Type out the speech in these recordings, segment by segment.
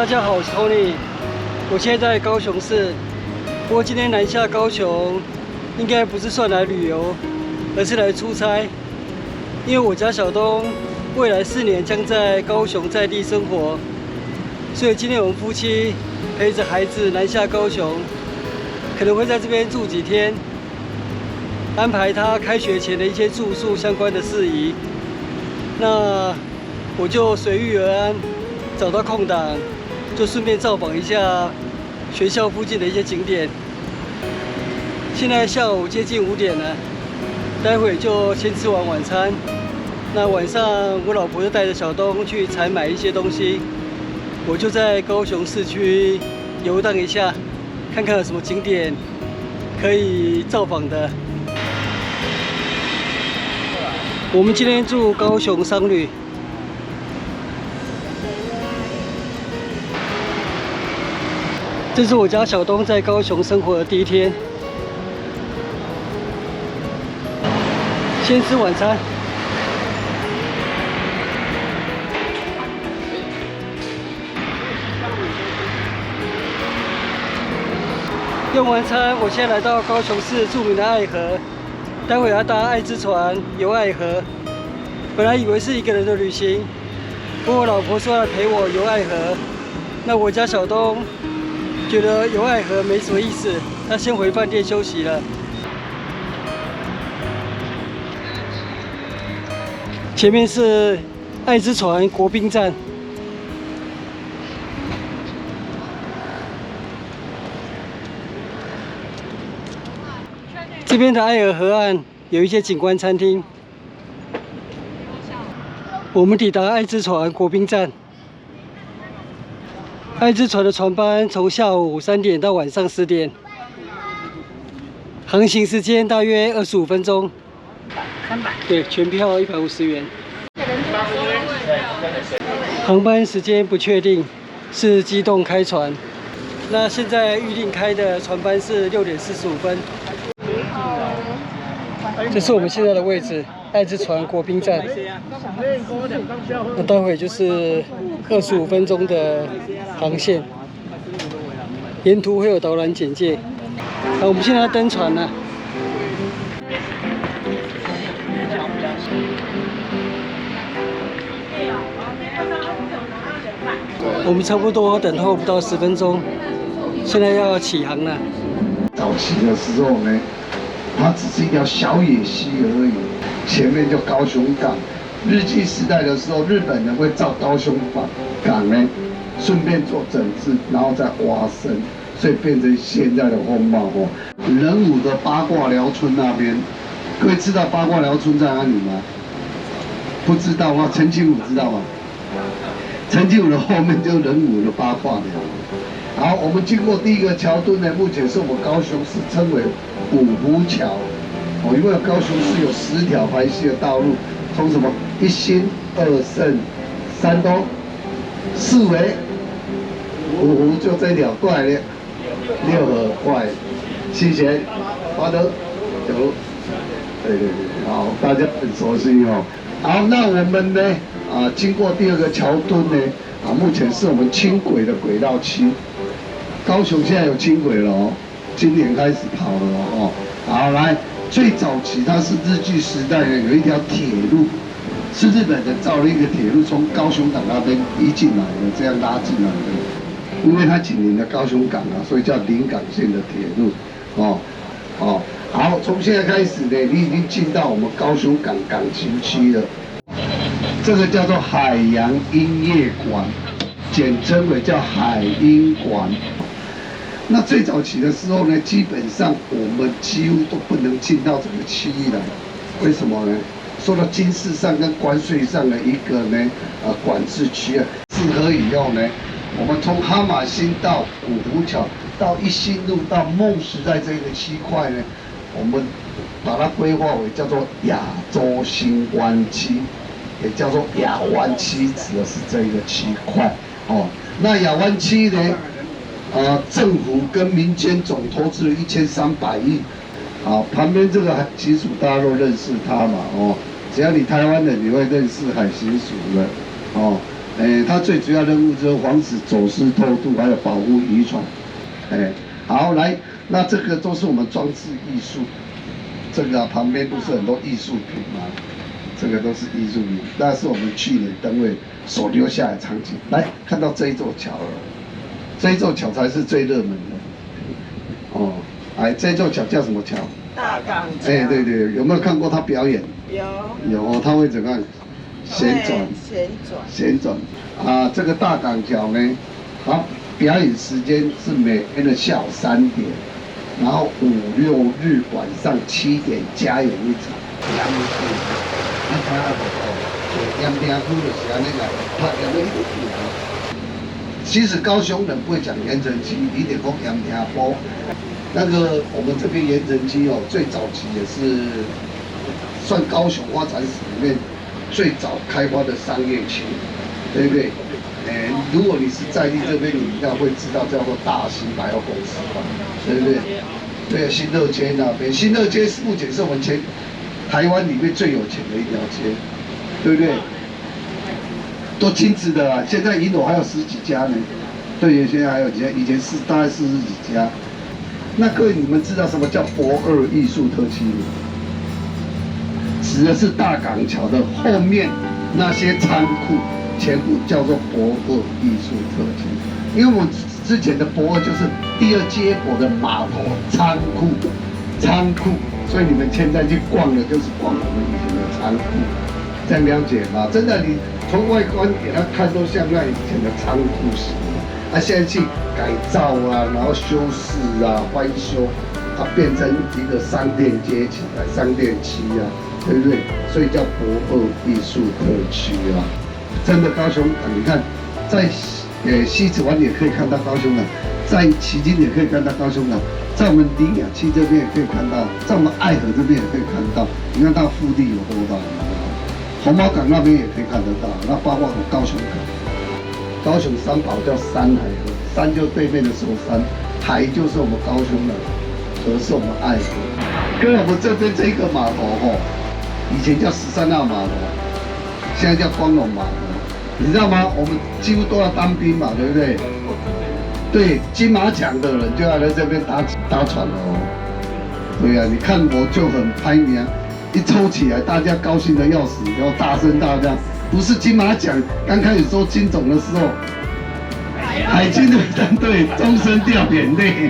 大家好，我是 Tony， 我现在在高雄市。不过今天南下高雄，应该不是算来旅游，而是来出差。因为我家小东未来4年将在高雄在地生活，所以今天我们夫妻陪着孩子南下高雄，可能会在这边住几天，安排他开学前的一些住宿相关的事宜。那我就随遇而安，找到空档就顺便造访一下学校附近的一些景点。现在下午接近5点了，待会就先吃完晚餐。那晚上我老婆就带着小东去采买一些东西，我就在高雄市区游荡一下，看看有什么景点可以造访的。我们今天住高雄商旅。这是我家小东在高雄生活的第1天。先吃晚餐。用完餐，我现在来到高雄市著名的爱河，待会要搭爱之船游爱河。本来以为是一个人的旅行，不过我老婆说要陪我游爱河，那我家小东觉得游爱河没什么意思，他先回饭店休息了。前面是爱之船国宾站。这边的爱河河岸有一些景观餐厅。我们抵达爱之船国宾站。爱之船的船班从下午3点到晚上10点，航行时间大约25分钟。300。对，全票150元。航班时间不确定，是机动开船。那现在预定开的船班是6点45分。这是我们现在的位置，爱之船国宾站。那待会就是25分钟的航线，沿途会有导览简介。我们现在要登船了。我们差不多等候不到10分钟，现在要起航了。早期的时候呢，它只是一条小野溪而已，前面就高雄港。日据时代的时候，日本人会造高雄港呢，顺便做整治，然后再挖深，所以变成现在的风貌哦。仁武的八卦寮村那边，各位知道八卦寮村在哪里吗？不知道吗？陈清武知道吗？陈清武的后面就是仁武的八卦寮。好，我们经过第一个桥墩呢，目前是我们高雄市称为五湖桥。哦，因为高雄市有10条排溪的道路，从什么1心、2胜、3东、4维、5湖，就这条过来的6合过来。谢谢，华德有，对，好，大家很熟悉哦。好，那我们呢，经过第2个桥墩呢，目前是我们轻轨的轨道区。高雄现在有轻轨了哦，今年开始跑了哦。好，来，最早期它是日据时代呢，有一条铁路，是日本人造了一个铁路，从高雄港那边移进来的，这样拉进来的。因为它紧邻的高雄港所以叫临港线的铁路。好，从现在开始呢，你已经进到我们高雄港港情区了。这个叫做海洋音乐馆，简称为叫海音馆。那最早期的时候呢，基本上我们几乎都不能进到这个区域来，为什么呢？受到军事上跟关税上的一个呢管制区啊。自河以后呢，我们从哈马星到五湖桥到一心路到梦时代这个区块呢，我们把它规划为叫做亚洲新湾区，也叫做亚湾区，指的是这一个区块哦。那亚湾区呢？政府跟民间总投资了1300亿。好，旁边这个海巡署大家都认识他嘛，哦，只要你台湾人，你会认识海巡署的，哦。它最主要任务就是防止走私偷渡，还有保护渔船。好，来，那这个都是我们装置艺术，这个旁边不是很多艺术品吗？这个都是艺术品，那是我们去年灯会所留下来的场景。来看到这一座桥了，这一座桥才是最热门的。哦，这座桥叫什么桥？大港桥。对对，有没有看过他表演？有，他会怎么样？旋转。这个大港桥呢，它表演时间是每天的下午3点，然后5、6日晚上7点加演一场。其实高雄人不会讲盐城区，一点讲盐城埔。那个我们这边盐城区最早期也是算高雄发展史里面最早开发的商业区，对不对？如果你是在地这边，你应该会知道叫做大兴百货公司吧，对不对？对，新乐街那边，新乐街目前是我们台湾里面最有钱的一条街，对不对？都亲子的啦，现在银楼还有10几家呢。对，现在还有几家，以前是大概40几家。那各位，你们知道什么叫博二艺术特区吗？指的是大港桥的后面那些仓库，全部叫做博二艺术特区。因为我们之前的博二就是第2接驳的码头仓库，所以你们现在去逛的就是逛我们以前的仓库，这样了解吗？真的，你从外观给他看都像那以前的仓库似的，现在去改造啊，然后修饰啊、翻修，它变成一个商店街起来，商店区啊，对不对？所以叫博二艺术特区啊。真的高雄港，你看，在西子湾也可以看到高雄港，在旗津也可以看到高雄港，在我们林雅区这边也可以看到，在我们爱河这边也可以看到。你看它腹地有多大？红毛港那边也可以看得到，那包括高雄港。高雄三宝叫山海河，山就对面的寿山，海就是我们高雄的，河是我们爱河。跟我们这边这个码头以前叫13号码头，现在叫光荣码头。你知道吗？我们几乎都要当兵嘛，对不对？对，金马奖的人就要来这边搭船哦。对呀，你看我就很拍名，一抽起来，大家高兴的要死，然后大声大叫。不是金马奖刚开始收金总的时候，海军陆战队终身掉眼泪，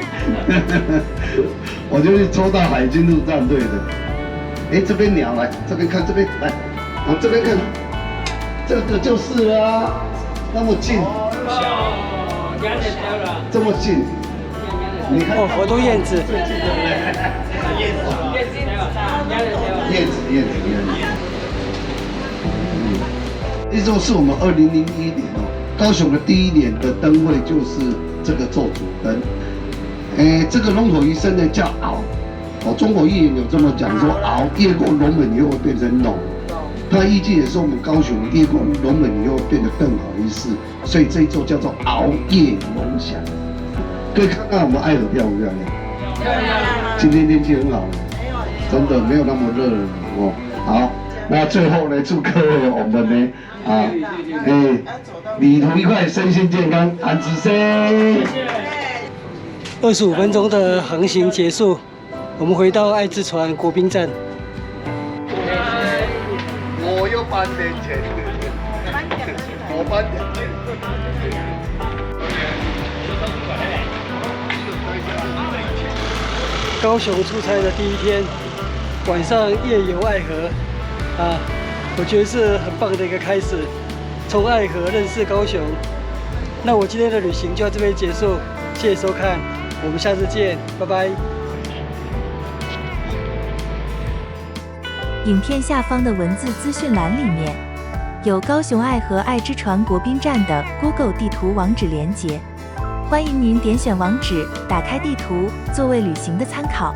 我就是抽到海军陆战队的。这边鸟来，这边看，这边来，往这边看，这个就是啦，那么近，这么近，你看好多燕子，燕子。这就是我们2001年高雄的第1年的灯会，就是这个做主灯。这个龙头鱼生呢叫鳌，中国寓言有这么讲说，鳌越过龙门以后会变成龙，它意境也是我们高雄越过龙门以后变得更好一事，所以这一座叫做鳌夜龙翔。各位看看我们爱河漂不漂亮？漂亮。今天天气很好，真的没有那么热了哦。好。那最后呢，祝各位我们呢旅途愉快，身心健康，安子生。25分钟的航行结束，我们回到爱之船国宾站。我又半年前，我半年前。高雄出差的第1天，晚上夜游爱河。我觉得是很棒的一个开始，从爱河认识高雄。那我今天的旅行就到这边结束，谢谢收看，我们下次见，拜拜。影片下方的文字资讯栏里面有高雄爱河爱之船国宾站的 Google 地图网址连结，欢迎您点选网址，打开地图作为旅行的参考。